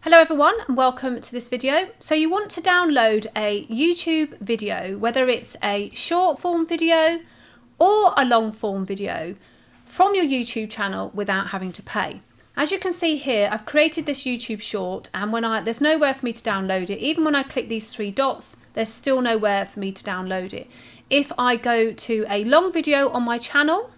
Hello everyone and welcome to this video. So you want to download a YouTube video, whether it's a short form video or a long form video from your YouTube channel without having to pay. As you can see here, I've created this YouTube short and there's nowhere for me to download it. Even when I click these three dots, there's still nowhere for me to download it. If I go to a long video on my channel,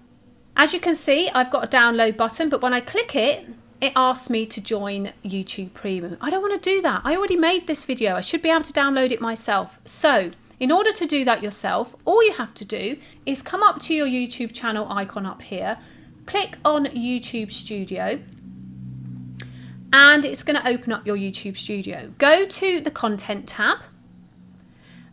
as you can see, I've got a download button, but when I click it, it asks me to join YouTube Premium. I don't want to do that. I already made this video. I should be able to download it myself. So in order to do that yourself, all you have to do is come up to your YouTube channel icon up here, click on YouTube Studio, and it's going to open up your YouTube Studio. Go to the Content tab,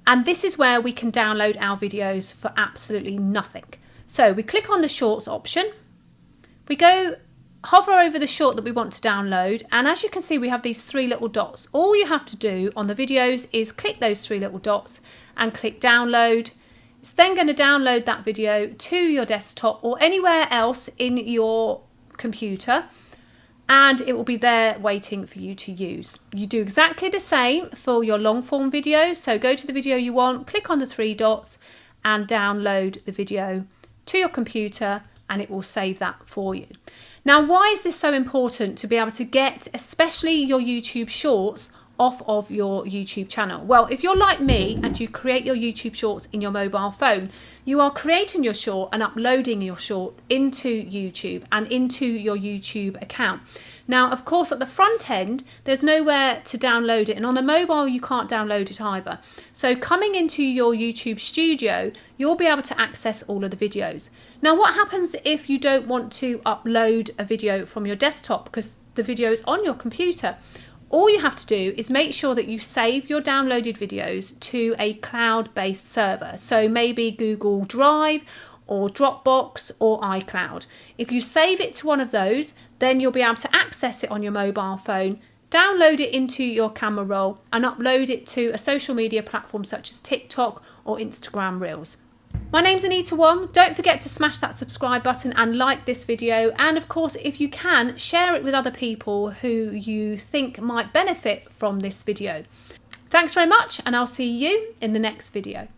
and this is where we can download our videos for absolutely nothing. So we click on the Shorts option, we hover over the short that we want to download, and as you can see we have these three little dots. All you have to do on the videos is click those three little dots and click download. It's then going to download that video to your desktop or anywhere else in your computer, and it will be there waiting for you to use. You do exactly the same for your long form video. So go to the video you want, click on the three dots and download the video to your computer, and it will save that for you. Now, why is this so important to be able to get, especially your YouTube shorts, off of your YouTube channel? Well, if you're like me and you create your YouTube shorts in your mobile phone, you are creating your short and uploading your short into YouTube and into your YouTube account. Now, of course, at the front end, there's nowhere to download it, and on the mobile, you can't download it either. So coming into your YouTube Studio, you'll be able to access all of the videos. Now, what happens if you don't want to upload a video from your desktop because the video is on your computer? All you have to do is make sure that you save your downloaded videos to a cloud-based server. So maybe Google Drive or Dropbox or iCloud. If you save it to one of those, then you'll be able to access it on your mobile phone, download it into your camera roll and upload it to a social media platform such as TikTok or Instagram Reels. My name's Anita Wong. Don't forget to smash that subscribe button and like this video, and of course if you can, share it with other people who you think might benefit from this video. Thanks very much, and I'll see you in the next video.